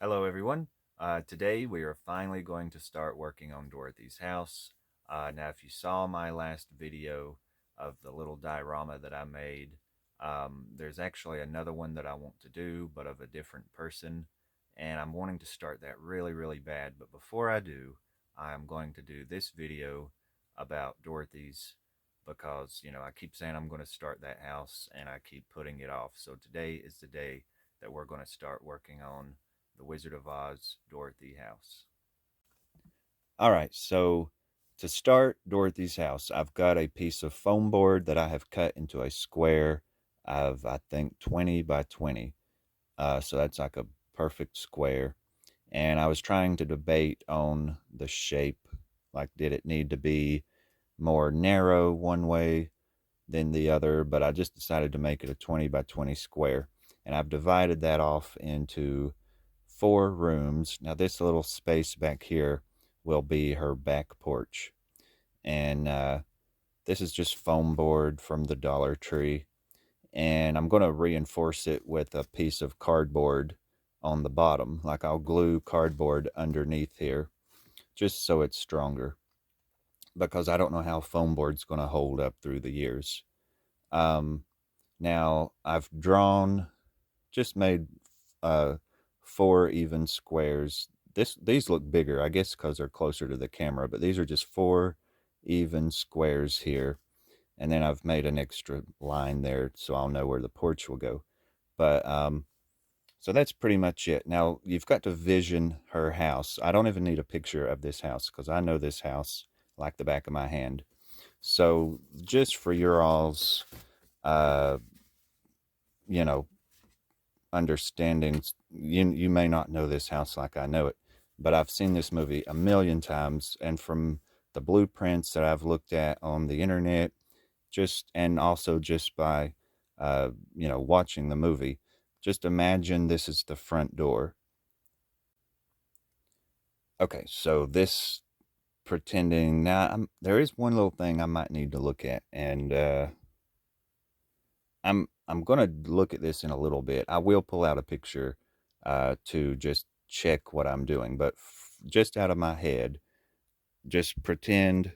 Hello, everyone. Today we are finally going to start working on Dorothy's house. Now, if you saw my last video of the little diorama that I made, there's actually another one that I want to do, but of a different person. And I'm wanting to start that really, really bad. But before I do, I'm going to do this video about Dorothy's because, I keep saying I'm going to start that house and I keep putting it off. So today is the day that we're going to start working on the Wizard of Oz Dorothy house. All right, so to start Dorothy's house, I've got a piece of foam board that I have cut into a square of, I think, 20 by 20. So that's like a perfect square. And I was trying to debate on the shape. Like, did it need to be more narrow one way than the other? But I just decided to make it a 20 by 20 square. And I've divided that off into 4 rooms. Now, this little space back here will be her back porch. And this is just foam board from the Dollar Tree. And I'm going to reinforce it with a piece of cardboard on the bottom. Like, I'll glue cardboard underneath here just so it's stronger, because I don't know how foam board's going to hold up through the years. Now, I've just made uh, 4 even squares. These look bigger, I guess, because they're closer to the camera, but these are just 4 even squares here. And then I've made an extra line there so I'll know where the porch will go. But so that's pretty much it. Now, you've got to vision her house. I don't even need a picture of this house because I know this house like the back of my hand. So just for your all's, uh, you know, understandings, you may not know this house like I know it, but I've seen this movie a million times, and from the blueprints that I've looked at on the internet, and also just by watching the movie, just imagine this is the front door. Okay, so this pretending now, there is one little thing I might need to look at, and I'm gonna look at this in a little bit. I will pull out a picture to just check what I'm doing, but just out of my head, just pretend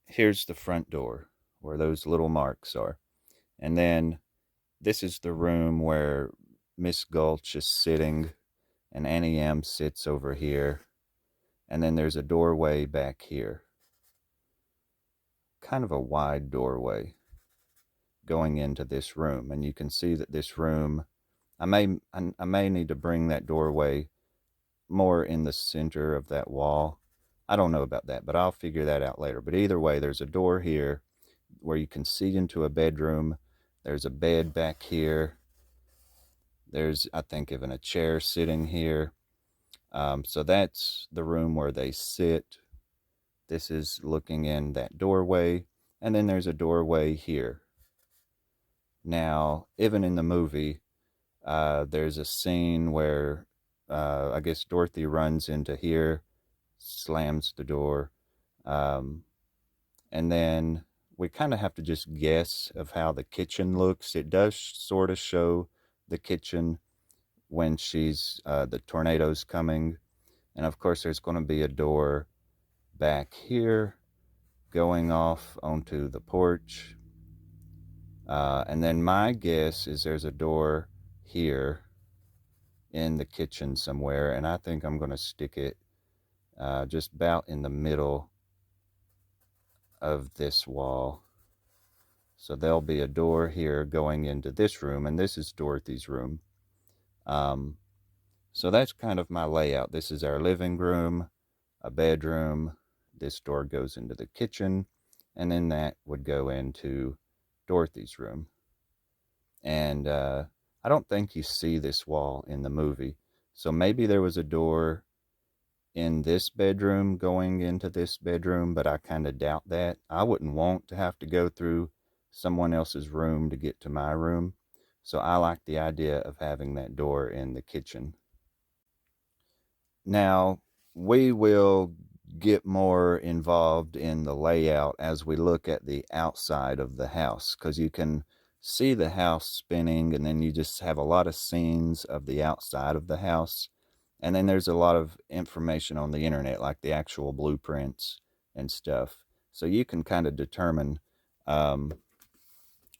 here's the front door where those little marks are, and then this is the room where Miss Gulch is sitting, and Annie M sits over here, and then there's a doorway back here, kind of a wide doorway going into this room, and you can see that this room, I may need to bring that doorway more in the center of that wall. I don't know about that, but I'll figure that out later. But either way, there's a door here where you can see into a bedroom. There's a bed back here. There's, I think, even a chair sitting here. So that's the room where they sit. This is looking in that doorway. And then there's a doorway here. Now, even in the movie, there's a scene where I guess Dorothy runs into here, slams the door, and then we kind of have to just guess of how the kitchen looks. It does sort of show the kitchen when the tornado's coming, and of course there's going to be a door back here going off onto the porch, and then my guess is there's a door here in the kitchen somewhere, and I think I'm going to stick it just about in the middle of this wall. So there'll be a door here going into this room, and this is Dorothy's room. So that's kind of my layout. This is our living room, a bedroom. This door goes into the kitchen, and then that would go into Dorothy's room. And I don't think you see this wall in the movie. So maybe there was a door in this bedroom going into this bedroom, but I kind of doubt that. I wouldn't want to have to go through someone else's room to get to my room. So I like the idea of having that door in the kitchen. Now, we will get more involved in the layout as we look at the outside of the house, because you can see the house spinning, and then you just have a lot of scenes of the outside of the house. And then there's a lot of information on the internet, like the actual blueprints and stuff. So you can kind of determine um,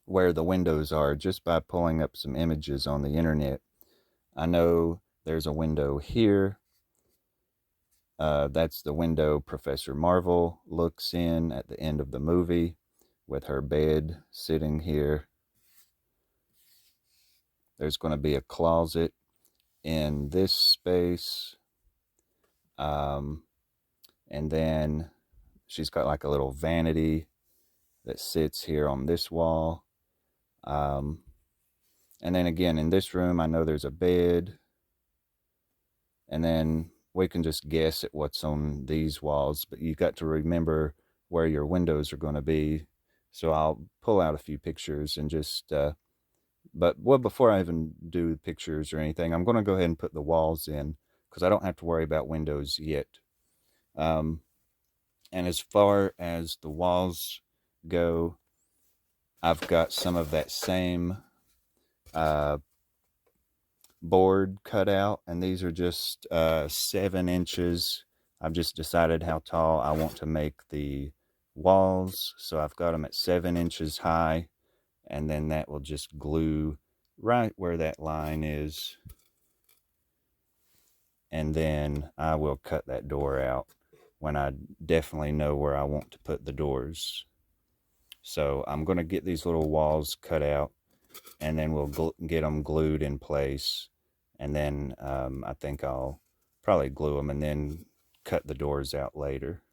where the windows are just by pulling up some images on the internet. I know there's a window here. That's the window Professor Marvel looks in at the end of the movie with her bed sitting here. There's going to be a closet in this space. Um, and then she's got like a little vanity that sits here on this wall. Um, and then again, in this room, I know there's a bed. And then we can just guess at what's on these walls, but you got to remember where your windows are going to be. So I'll pull out a few pictures and just, but well, before I even do pictures or anything, I'm going to go ahead and put the walls in because I don't have to worry about windows yet. And as far as the walls go, I've got some of that same uh, board cut out, and these are just 7 inches. I've just decided how tall I want to make the walls, so I've got them at 7 inches high, and then that will just glue right where that line is, and then I will cut that door out when I definitely know where I want to put the doors. So I'm going to get these little walls cut out, and then we'll get them glued in place. And then I think I'll probably glue them and then cut the doors out later.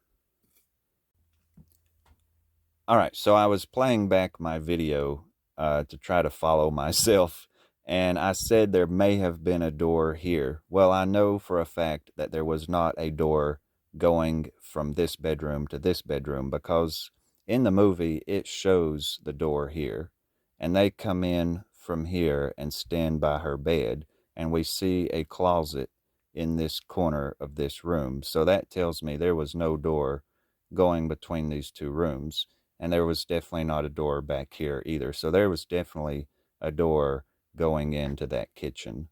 All right, so I was playing back my video to try to follow myself, and I said there may have been a door here. Well, I know for a fact that there was not a door going from this bedroom to this bedroom, because in the movie it shows the door here, and they come in from here and stand by her bed, and we see a closet in this corner of this room. So that tells me there was no door going between these two rooms. And there was definitely not a door back here either. So there was definitely a door going into that kitchen.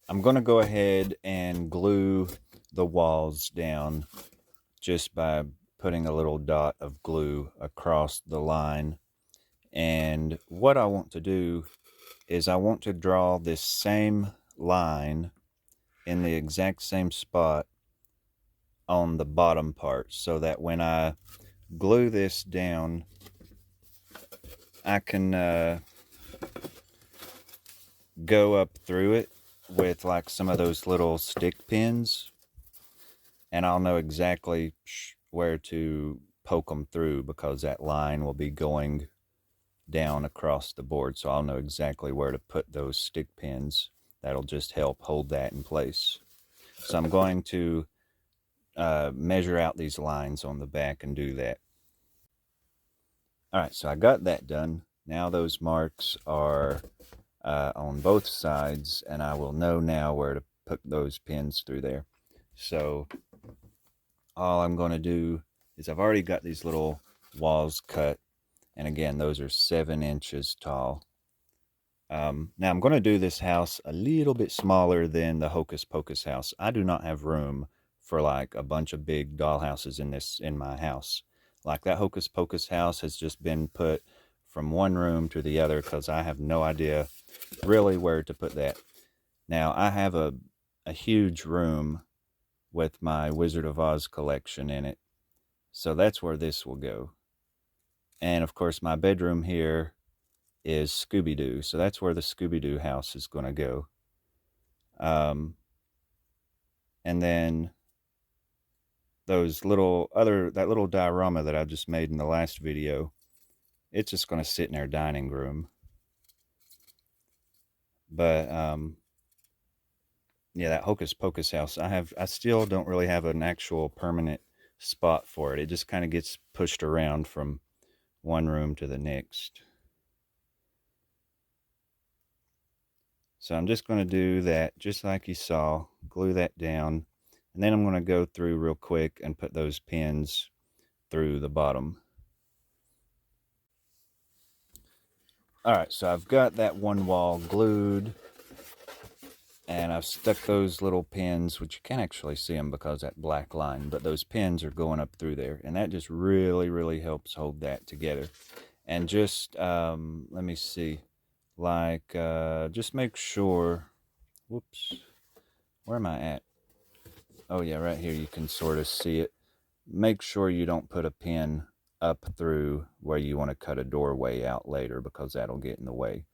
I'm going to go ahead and glue the walls down just by putting a little dot of glue across the line. And what I want to do is I want to draw this same line in the exact same spot on the bottom part, so that when I glue this down, I can go up through it with like some of those little stick pins, and I'll know exactly where to poke them through, because that line will be going down across the board. So I'll know exactly where to put those stick pins. That'll just help hold that in place. So I'm going to measure out these lines on the back and do that. All right, so I got that done. Now those marks are on both sides, and I will know now where to put those pins through there. So all I'm going to do is, I've already got these little walls cut, and again, those are 7 inches tall. Now I'm going to do this house a little bit smaller than the Hocus Pocus house. I do not have room for like a bunch of big doll houses in my house. Like that Hocus Pocus house has just been put from one room to the other because I have no idea really where to put that. Now I have a huge room with my Wizard of Oz collection in it, so that's where this will go. And of course my bedroom here is Scooby-Doo, so that's where the Scooby-Doo house is going to go. And then that little diorama that I just made in the last video, it's just going to sit in our dining room. But yeah, that Hocus Pocus house, I still don't really have an actual permanent spot for it. It just kind of gets pushed around from one room to the next. So I'm just going to do that just like you saw, glue that down, and then I'm going to go through real quick and put those pins through the bottom. Alright, so I've got that one wall glued, and I've stuck those little pins, which you can't actually see them because that black line, but those pins are going up through there, and that just really helps hold that together. And just, let me see, like, just make sure, whoops, where am I at? Oh yeah, right here you can sort of see it. Make sure you don't put a pin up through where you want to cut a doorway out later, because that'll get in the way.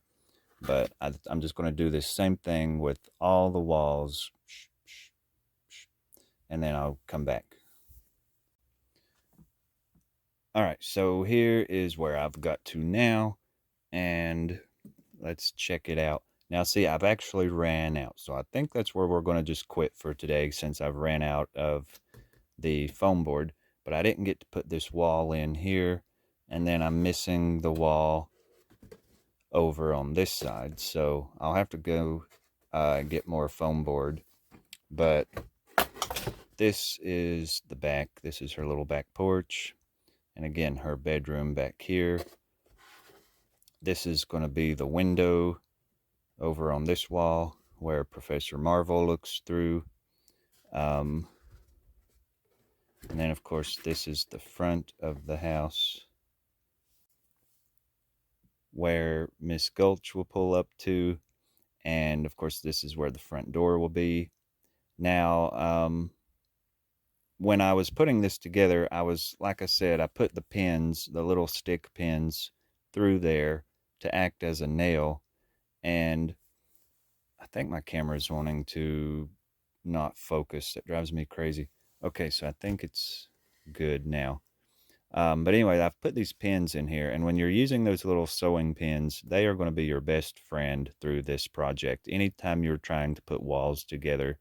But I'm just going to do this same thing with all the walls, and then I'll come back. All right, so here is where I've got to now, and let's check it out. Now, see, I've actually ran out, so I think that's where we're going to just quit for today, since I've ran out of the foam board. But I didn't get to put this wall in here, and then I'm missing the wall over on this side, so I'll have to go get more foam board. But this is the back. This is her little back porch, and again, her bedroom back here. This is going to be the window over on this wall where Professor Marvel looks through. And then, of course, this is the front of the house where Miss Gulch will pull up to. And, of course, this is where the front door will be. Now, when I was putting this together, like I said, I put the pins, the little stick pins, through there to act as a nail. And I think my camera is wanting to not focus. It drives me crazy. Okay, so I think it's good now. But anyway, I've put these pins in here, and when you're using those little sewing pins, they are going to be your best friend through this project. Anytime you're trying to put walls together.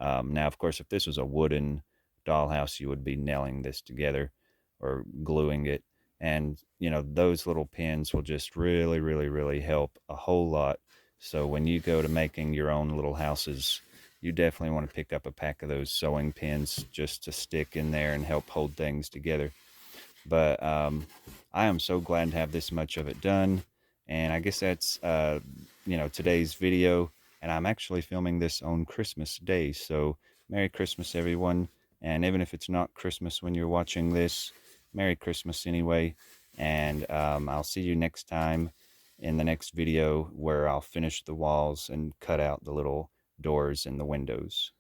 Now, of course, if this was a wooden dollhouse, you would be nailing this together or gluing it. And, you know, those little pins will just really help a whole lot. So when you go to making your own little houses, you definitely want to pick up a pack of those sewing pins just to stick in there and help hold things together. But I am so glad to have this much of it done. And I guess that's, you know, today's video. And I'm actually filming this on Christmas Day. So Merry Christmas, everyone. And even if it's not Christmas when you're watching this, Merry Christmas anyway. And I'll see you next time in the next video, where I'll finish the walls and cut out the little doors and the windows.